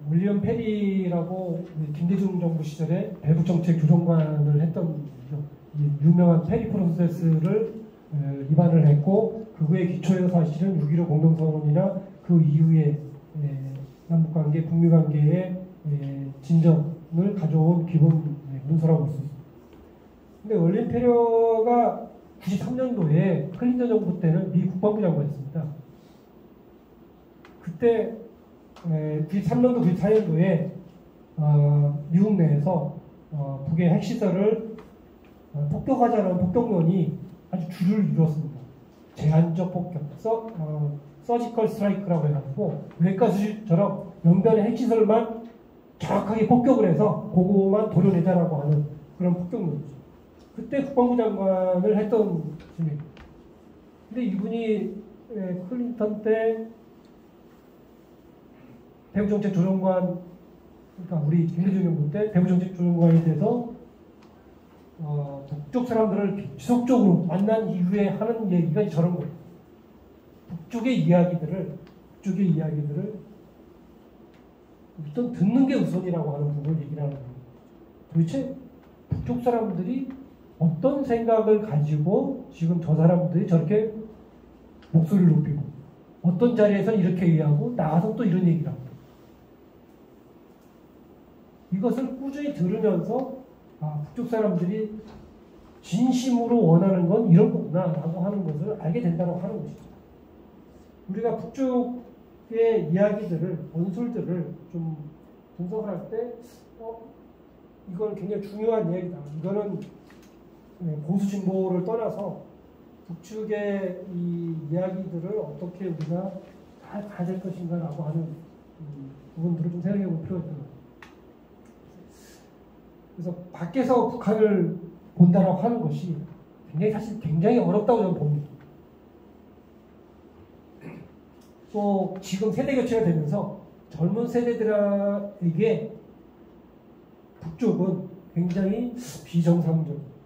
윌리엄 페리라고 김대중 정부 시절에 대북정책 조정관을 했던 유명한 페리 프로세스를 입안을 했고, 그거에 기초해서 사실은 6.15 공동선언이나 그 이후에 남북관계, 북미관계의 진정을 가져온 기본 문서라고 볼 수 있습니다. 근데 윌리엄 페리가 93년도에 클린턴 정부 때는 미 국방부 장관이었습니다. 그때 93년도, 94년도에 미국 내에서 북의 핵시설을 폭격하자는 폭격론이 아주 주를 이루었습니다. 제한적 폭격, 서지컬 스트라이크라고 해가지고 외과수실처럼 영변의 핵시설만 정확하게 폭격을 해서 그거만 도려내자라고 하는 그런 폭격론이죠. 그때 국방부 장관을 했던 분입니다. 근데 이분이 클린턴 때 대북정책 조정관, 그러니까 우리 김대중 정부 때 대북정책 조정관에 대해서 북쪽 사람들을 지속적으로 만난 이후에 하는 얘기가 저런 거예요. 북쪽의 이야기들을 일단 듣는 게 우선이라고 하는 부분을 얘기를 하는 거예요. 도대체 북쪽 사람들이 어떤 생각을 가지고 지금 저 사람들이 저렇게 목소리를 높이고 어떤 자리에서는 이렇게 얘기하고 나가서 또 이런 얘기를 하고, 이것을 꾸준히 들으면서 북쪽 사람들이 진심으로 원하는 건 이런 거구나 라고 하는 것을 알게 된다고 하는 것이죠. 우리가 북쪽의 이야기들을, 원술들을 좀 분석을 할 때 이건 굉장히 중요한 이야기다. 이거는 보수진보를 떠나서 북측의 이 이야기들을 어떻게 우리가 잘 가야 될 것인가 라고 하는 부분들을 좀 생각해 볼 필요가 있다. 그래서 밖에서 북한을 본다라고 하는 것이 사실 굉장히 어렵다고 저는 봅니다. 또 지금 세대 교체가 되면서 젊은 세대들에게 북쪽은 굉장히 비정상적이에요.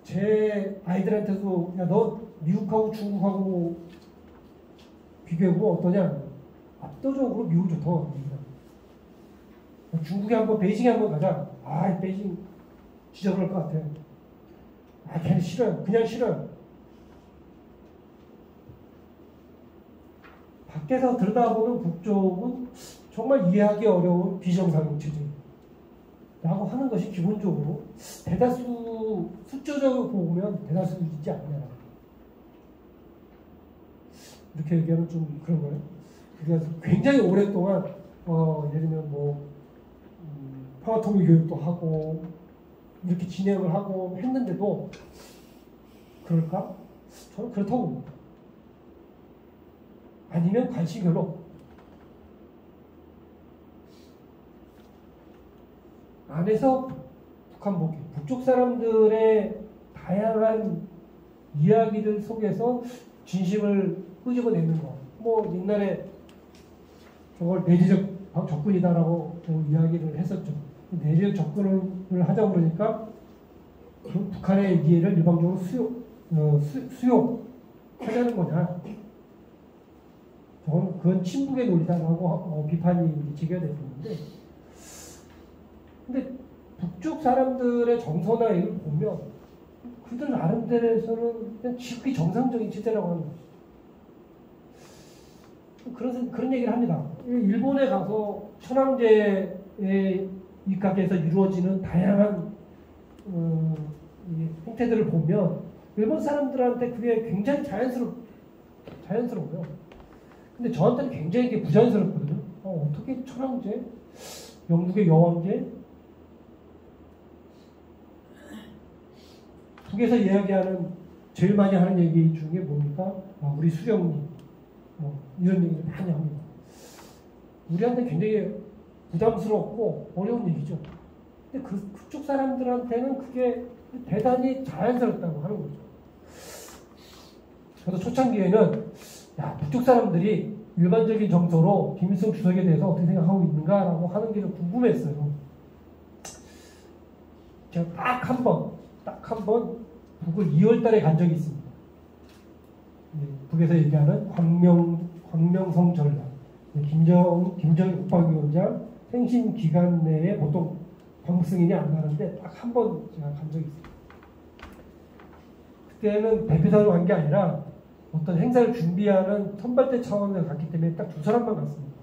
제 아이들한테도 야, 너 미국하고 중국하고 비교해보면 어떠냐? 압도적으로 미국이 좋다. 중국에 한번, 베이징에 한번 가자. 베이징 지저분할 것 같아. 걔는 싫어요. 그냥 싫어요. 밖에서 들여다보는 북쪽은 정말 이해하기 어려운 비정상 체제라고 하는 것이 기본적으로 대다수, 숫자적으로 보면 대다수이지 않냐. 이렇게 얘기하면 좀 그런 거예요. 그래서 굉장히 오랫동안 예를 들면 평화통일 교육도 하고 이렇게 진행을 하고 했는데도 그럴까? 저는 그렇다고 봅니다. 아니면 관심이 별로 없고, 안에서 북한 보기, 북쪽 사람들의 다양한 이야기들 속에서 진심을 끄집어내는 거. 옛날에 저걸 내리적 접근이다라고 이야기를 했었죠. 내리적 접근을 하자 그러니까 그 북한의 이해를 일방적으로 수용하자는 거냐. 그건 친북의 논리다라고 비판이 제기됐는데, 근데 북쪽 사람들의 정서나 이걸 보면 그들 나름대로에서는 그냥 지극히 정상적인 체제라고 하는 것이죠. 그런 얘기를 합니다. 일본에 가서 천황제에 입각해서 이루어지는 다양한 행태들을 보면 일본 사람들한테 그게 굉장히 자연스러워요. 근데 저한테는 굉장히 그게 부자연스럽거든요. 어떻게 천황제, 영국의 여왕제, 북에서 이야기하는 제일 많이 하는 얘기 중에 뭡니까? 우리 수령님, 이런 얘기를 많이 합니다. 우리한테 굉장히 부담스럽고 어려운 얘기죠. 근데 그쪽 사람들한테는 그게 대단히 자연스럽다고 하는 거죠. 저도 초창기에는 북쪽 사람들이 일반적인 정서로 김일성 주석에 대해서 어떻게 생각하고 있는가라고 하는 게 좀 궁금했어요. 제가 딱 한 번 북을 2월 달에 간 적이 있습니다. 북에서 얘기하는 광명성 전략. 김정일 국방위원장 생신 기간 내에 보통 방북 승인이 안 나는데 딱 한 번 제가 간 적이 있어요. 그때는 대표단으로 간 게 아니라 어떤 행사를 준비하는 선발대 차원에서 갔기 때문에 딱 두 사람만 갔습니다.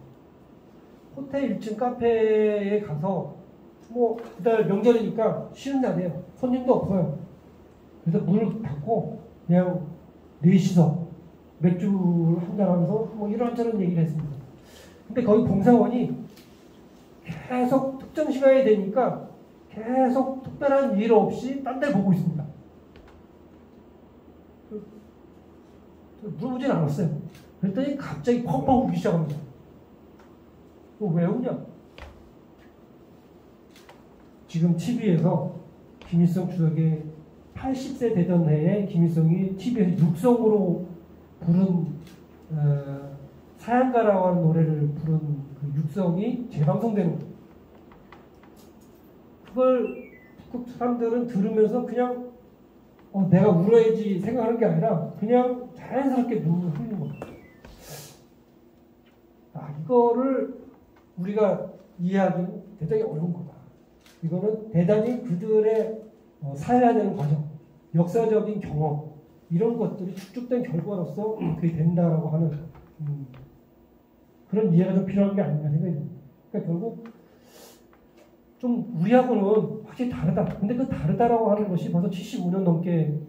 호텔 1층 카페에 가서 뭐 그달 명절이니까 쉬는 날이에요. 손님도 없어요. 그래서 문을 닫고 그냥 넷이서 맥주를 한잔하면서 뭐 이런저런 얘기를 했습니다. 근데 거기 봉사원이 계속 특정 시간이 되니까 계속 특별한 일 없이 딴 데를 보고 있습니다. 물어보진 않았어요. 그랬더니 갑자기 펑펑 울기 시작합니다. 왜 우냐? 지금 TV에서 김일성 주석의 80세 되던 해에 김일성이 TV에서 육성으로 부른 사양가라고 하는 노래를 부른 그 육성이 재방송되는 거예요. 그걸 북극 사람들은 들으면서 그냥 내가 울어야지 생각하는 게 아니라 그냥 자연스럽게 눈물을 흘리는 겁니다. 이거를 우리가 이해하기는 대단히 어려운 거다. 이거는 대단히 그들의 살아야 되는 과정, 역사적인 경험 이런 것들이 축적된 결과로서 그게 된다라고 하는 그런 이해가 좀 필요한 게 아닌가 생각이 듭니다. 그러니까 결국 좀 우리하고는 확실히 다르다. 근데 그 다르다라고 하는 것이 벌써 75년 넘게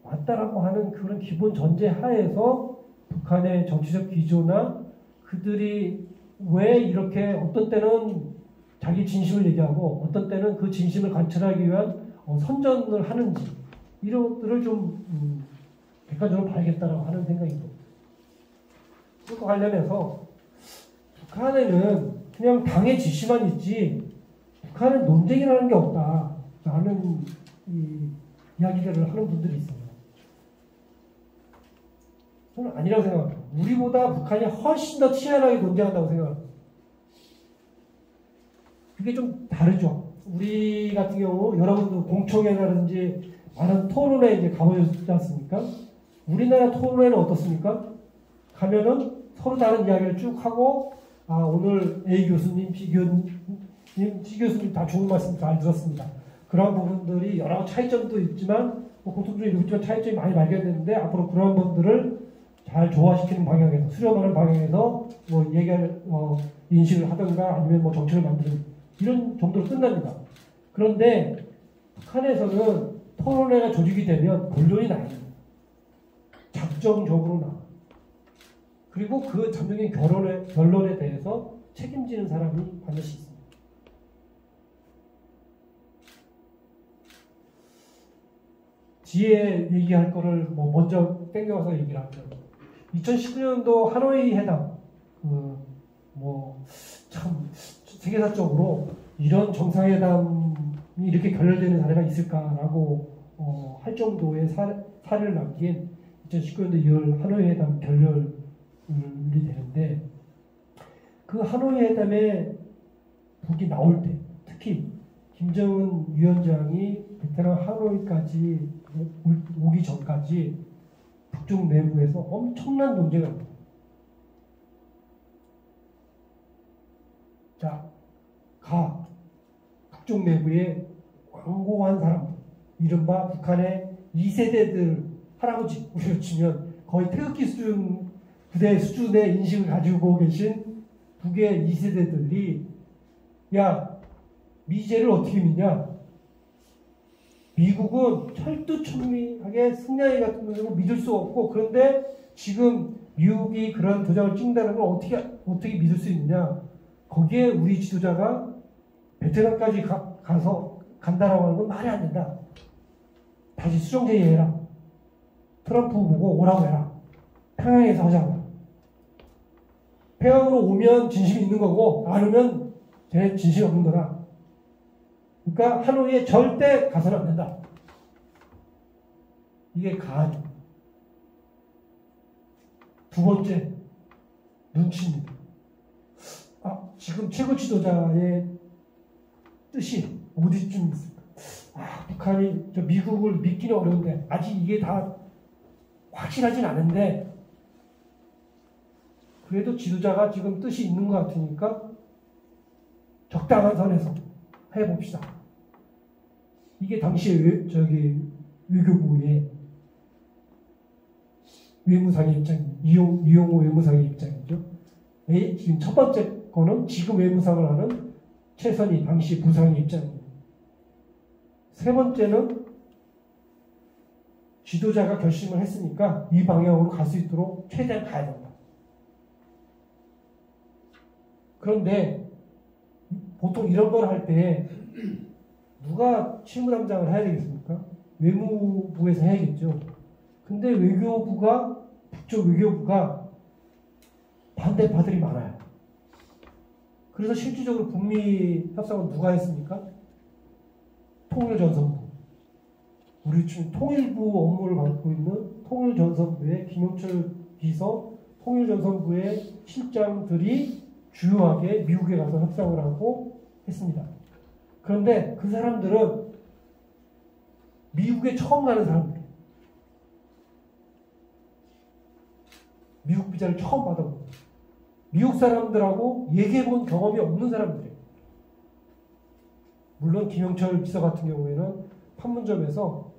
왔다라고 하는 그런 기본 전제 하에서 북한의 정치적 기조나 그들이 왜 이렇게 어떤 때는 자기 진심을 얘기하고 어떤 때는 그 진심을 관철하기 위한 선전을 하는지 이런 것들을 좀 객관적으로 봐야겠다라고 하는 생각입니다. 그것과 관련해서 북한에는 그냥 당의 지시만 있지 북한은 논쟁이라는 게 없다라는 이야기들을 하는 분들이 있어요. 저는 아니라고 생각합니다. 우리보다 북한이 훨씬 더 치열하게 논쟁한다고 생각합니다. 그게 좀 다르죠. 우리 같은 경우 여러분도 공청회라든지 많은 토론회 이제 가보셨지 않습니까? 우리나라 토론회는 어떻습니까? 가면은 서로 다른 이야기를 쭉 하고 오늘 A 교수님, B 교수님 다 좋은 말씀 잘 들었습니다. 그런 부분들이 여러 차이점도 있지만 공통적으로 이런 차이점이 많이 발견됐는데 앞으로 그런 분들을 잘 조화시키는 방향에서 수렴하는 방향에서 뭐 얘기할 인식을 하든가 아니면 뭐 정책을 만드는 이런 정도로 끝납니다. 그런데 북한에서는 토론회가 조직이 되면 본론이 나요. 작정적으로 나. 그리고 그 잠정적인 결론에 대해서 책임지는 사람이 반드시 있습니다. 뒤에 얘기할 거를 뭐 먼저 땡겨와서 얘기를 하죠. 2019년도 하노이 회담, 참 세계사적으로 이런 정상회담이 이렇게 결렬되는 사례가 있을까라고 할 정도의 사례를 남긴 2019년도 2월 하노이 회담 결렬이 되는데 그 하노이 회담에 북이 나올 때 특히 김정은 위원장이 베트남 하노이까지 오기 전까지 북쪽 내부에서 엄청난 논쟁을 합니다. 자, 북쪽 내부에 광고한 사람들, 이른바 북한의 2세대들, 할아버지, 우리로 치면 거의 태극기 수준, 부대 수준의 인식을 가지고 계신 북의 2세대들이 야, 미제를 어떻게 믿냐? 미국은 철두철미하게 승리하기 같은 경우 믿을 수 없고 그런데 지금 미국이 그런 도장을 찍는다는 걸 어떻게 믿을 수 있느냐? 거기에 우리 지도자가 베트남까지 가서 간다라고 하는 건 말이 안 된다. 다시 수정제의해라. 트럼프 보고 오라고 해라. 평양에서 하자고. 평양으로 오면 진심이 있는 거고 안 오면 쟤네 진심이 없는 거다. 그러니까 하노이에 절대 가서는 안 된다. 이게 가죠. 두 번째, 눈치입니다. 지금 최고 지도자의 뜻이 어디쯤 있을까? 북한이 미국을 믿기는 어려운데 아직 이게 다 확실하진 않은데 그래도 지도자가 지금 뜻이 있는 것 같으니까 적당한 선에서 해봅시다. 이게 당시에 외교부의 외무상의 입장입니다. 이용호 외무상의 입장이죠. 지금 첫 번째 거는 지금 외무상을 하는 최선희 당시 부상의 입장입니다. 세 번째는 지도자가 결심을 했으니까 이 방향으로 갈 수 있도록 최대한 가야 된다. 그런데 보통 이런 걸 할 때 누가 실무담당을 해야 되겠습니까? 외무부에서 해야겠죠. 근데 북쪽 외교부가 반대파들이 많아요. 그래서 실질적으로 북미 협상은 누가 했습니까? 통일전선부. 우리 지금 통일부 업무를 맡고 있는 통일전선부의 김영철 비서, 통일전선부의 실장들이 주요하게 미국에 가서 협상을 하고 했습니다. 그런데 그 사람들은 미국에 처음 가는 사람들이에요. 미국 비자를 처음 받아보고 미국 사람들하고 얘기해본 경험이 없는 사람들이에요. 물론 김영철 비서 같은 경우에는 판문점에서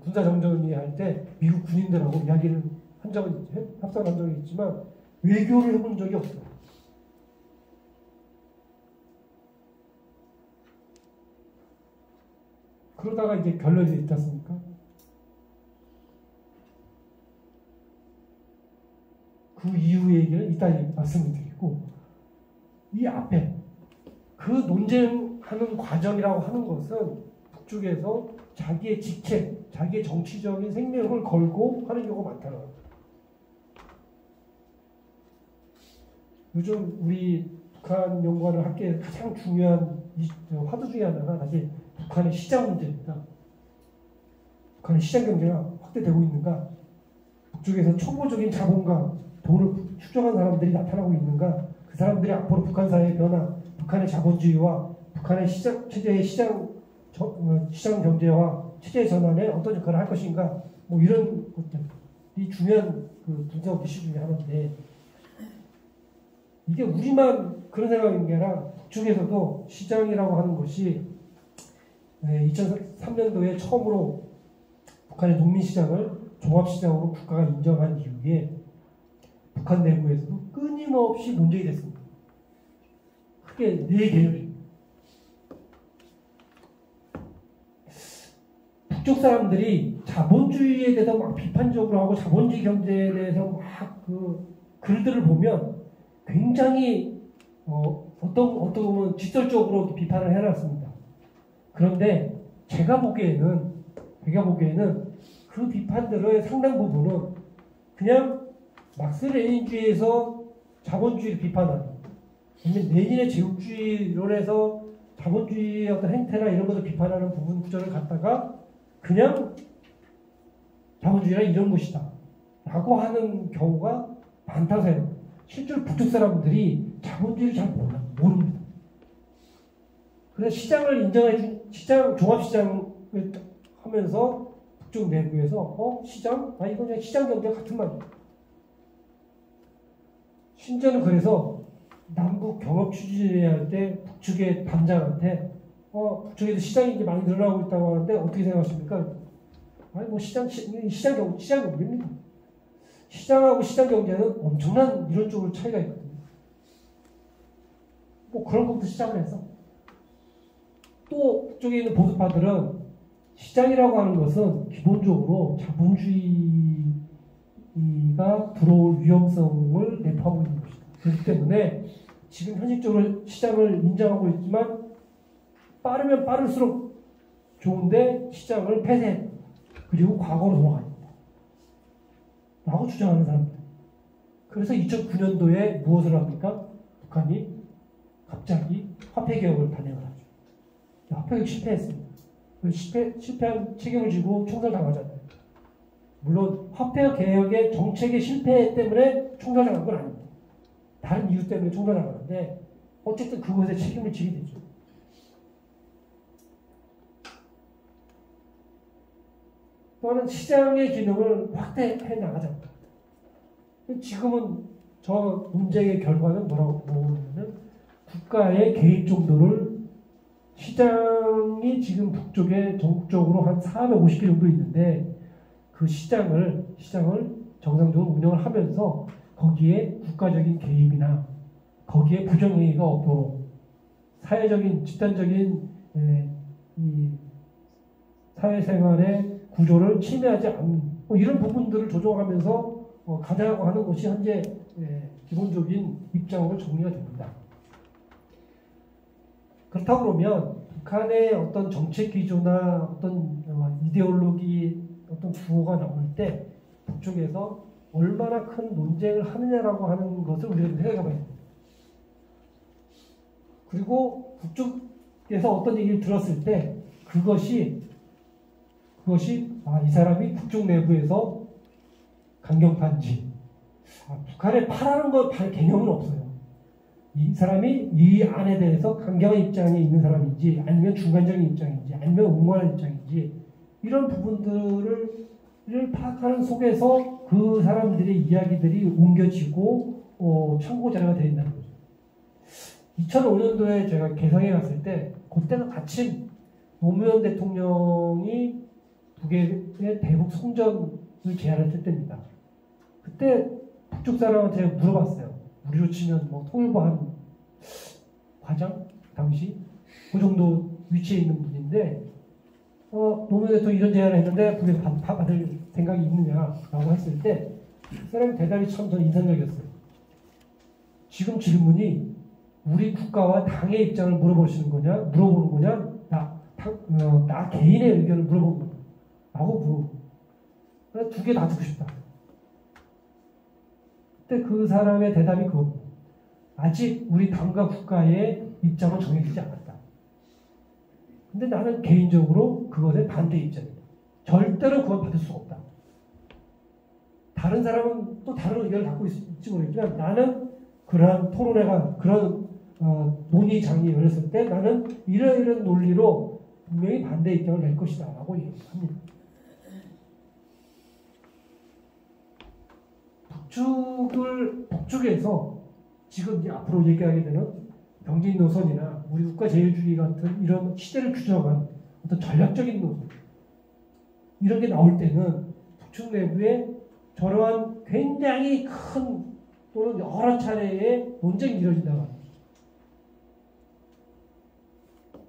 군사정전이 할 때 미국 군인들하고 이야기를 협상한 적이 있지만 외교를 해본 적이 없어요. 그러다가 이제 결론이 있지 않습니까? 그 이후의 얘기는 이따 말씀을 드리고, 이 앞에 그 논쟁하는 과정이라고 하는 것은 북쪽에서 자기의 직책, 자기의 정치적인 생명을 걸고 하는 경우가 많다는 거예요. 요즘 우리 북한 연구하는 학계에 가장 중요한 화두 중에 하나가 사실 북한의 시장 문제입니다. 북한의 시장 경제가 확대되고 있는가? 북쪽에서 초보적인 자본과 돈을 축적한 사람들이 나타나고 있는가? 그 사람들이 앞으로 북한 사회의 변화, 북한의 자본주의와 북한의 체제의 시장 경제와 체제 전환에 어떤 역할을 할 것인가? 뭐 이런 것들이 중요한 그 분석 이슈 중에 하나인데, 이게 우리만 그런 생각인 게 아니라 북쪽에서도 시장이라고 하는 것이 2003년도에 처음으로 북한의 농민시장을 종합시장으로 국가가 인정한 이후에 북한 내부에서도 끊임없이 논쟁이 됐습니다. 크게 4계열입니다. 북쪽 사람들이 자본주의에 대해서 막 비판적으로 하고 자본주의 경제에 대해서 막 글들을 보면 굉장히 어떤 보면 직설적으로 비판을 해놨습니다. 그런데 제가 보기에는 그 비판들의 상당 부분은 그냥 막스 레닌주의에서 자본주의를 비판하는, 레닌의 제국주의론에서 자본주의의 어떤 행태나 이런 것을 비판하는 부분 구조를 갖다가 그냥 자본주의란 이런 것이다 라고 하는 경우가 많다고 생각합니다. 실제로 북쪽 사람들이 자본주의를 잘 모릅니다. 그래서 시장을 인정해준, 종합시장을 하면서 북쪽 내부에서 시장? 이건 그냥 시장 경제가 같은 말이에요. 심지어는 그래서 남북 경협 추진할 때 북측의 반장한테 북쪽에도 시장이 이제 많이 늘어나고 있다고 하는데 어떻게 생각하십니까? 시장 경제입니다. 시장하고 시장 경제는 엄청난 이론적으로 차이가 있거든요. 뭐 그런 것부터 시작을 해서 또 북쪽에 있는 보수파들은 시장이라고 하는 것은 기본적으로 자본주의가 들어올 위험성을 내포하고 있는 것이다. 그렇기 때문에 지금 현실적으로 시장을 인정하고 있지만 빠르면 빠를수록 좋은데 시장을 폐쇄 그리고 과거로 돌아가야 된다 라고 주장하는 사람들. 그래서 2009년도에 무엇을 합니까? 북한이 갑자기 화폐개혁을 단행을 하죠. 화폐개혁 실패했습니다. 실패한 책임을 지고 총살당하잖아요. 물론 화폐개혁의 정책의 실패 때문에 총살당한 건 아닙니다. 다른 이유 때문에 총살당하는데 어쨌든 그것에 책임을 지게 되죠. 또한 시장의 기능을 확대해 나가자. 지금은 저 논쟁의 결과는 뭐라고 보면은 국가의 개입 정도를 시장이 지금 북쪽에 전국적으로 한 450개 정도 있는데 그 시장을 정상적으로 운영을 하면서 거기에 국가적인 개입이나 거기에 부정행위가 없도록 사회적인 집단적인 이 사회생활의 구조를 침해하지 않는 이런 부분들을 조정하면서 가자고 하는 것이 현재 기본적인 입장으로 정리가 됩니다. 그렇다고 그러면 북한의 어떤 정책 기조나 어떤 이데올로기 어떤 구호가 나올 때 북쪽에서 얼마나 큰 논쟁을 하느냐라고 하는 것을 우리가 생각해 봐야 됩니다. 그리고 북쪽에서 어떤 얘기를 들었을 때 그것이 이 사람이 북쪽 내부에서 강경파인지 북한에 파라는 거 발 개념은 없어요. 이 사람이 이 안에 대해서 강경한 입장에 있는 사람인지 아니면 중간적인 입장인지 아니면 옹호하는 입장인지 이런 부분들을 파악하는 속에서 그 사람들의 이야기들이 옮겨지고 참고 자료가 되어 있다는 거죠. 2005년도에 제가 개성에 갔을 때 그때는 마침 노무현 대통령이 북의 대북 송전을 제안했을 때입니다. 그때 북쪽 사람한테 물어봤어요. 우리로 치면 통일부 한 과장? 당시 그 정도 위치에 있는 분인데 노무현 대통령이 이런 제안을 했는데 북에서 받을 생각이 있느냐라고 했을 때 그 사람의 대답이 참 저는 인상적이었어요. 지금 질문이 우리 국가와 당의 입장을 물어보는 거냐 나 개인의 의견을 물어보는 거냐 라고 물어보고 두 개 다 듣고 싶다. 그때 그 사람의 대답이 그겁니다. 아직 우리 당과 국가의 입장은 정해지지 않았다. 근데 나는 개인적으로 그것에 반대 입장이다. 절대로 그건 받을 수 없다. 다른 사람은 또 다른 의견을 갖고 있을지 모르겠지만 나는 그러한 토론회가 그런 논의장이 열렸을 때 나는 이런 논리로 분명히 반대 입장을 낼 것이다 라고 얘기합니다. 북쪽에서 지금 이제 앞으로 얘기하게 되는 경제인 노선이나 우리 국가 제일주의 같은 이런 시대를 규정한 어떤 전략적인 노선 이런 게 나올 때는 북측 내부에 저러한 굉장히 큰 또는 여러 차례의 논쟁이 이루어진다고 합니다.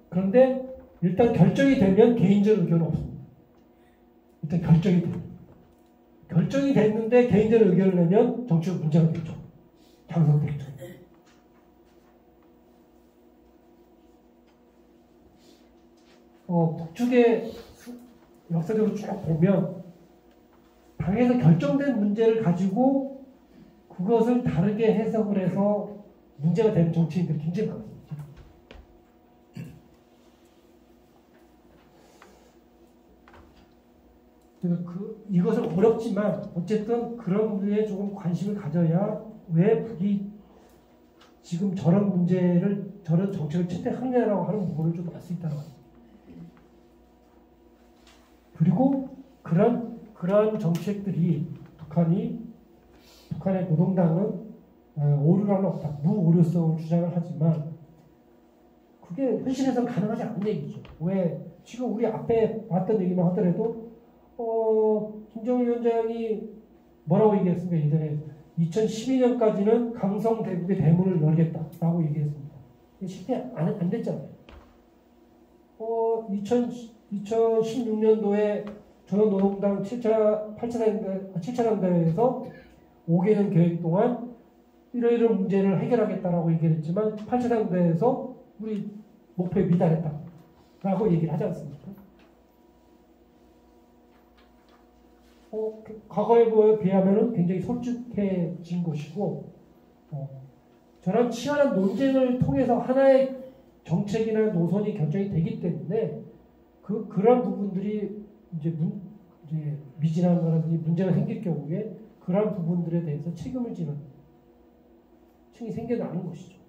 그런데 일단 결정이 되면 개인적 의견은 없습니다. 일단 결정이 됐는데 개인적 의견을 내면 정치적 문제가 되죠. 장성되죠. 북측의 역사적으로 쭉 보면 당에서 결정된 문제를 가지고 그것을 다르게 해석을 해서 문제가 되는 정치인들이 굉장히 많습니다. 이것은 어렵지만 어쨌든 그런 문제에 조금 관심을 가져야 왜 북이 지금 저런 문제를 저런 정책을 채택하느냐라고 하는 부분을 좀 알 수 있다는 거죠. 그리고 그런 정책들이 북한의 노동당은 오류라는 없다. 무오류성을 주장을 하지만 그게 현실에서는 가능하지 않은 얘기죠. 왜 지금 우리 앞에 봤던 얘기만 하더라도 김정일 위원장이 뭐라고 얘기했습니까? 예전에 2012년까지는 강성 대국의 대문을 열겠다라고 얘기했습니다. 실패 안 됐잖아요. 2016년도에 조선노동당 7차 당대회에서 5개년 계획 동안 이러이러한 문제를 해결하겠다라고 얘기를 했지만 8차 당대회에서 우리 목표에 미달했다라고 얘기를 하지 않습니까? 과거에 비하면 굉장히 솔직해진 것이고 저런 치열한 논쟁을 통해서 하나의 정책이나 노선이 결정이 되기 때문에 그런 부분들이 이제 미진한 거라든지 문제가 생길 경우에 그런 부분들에 대해서 책임을 지는 층이 생겨나는 것이죠.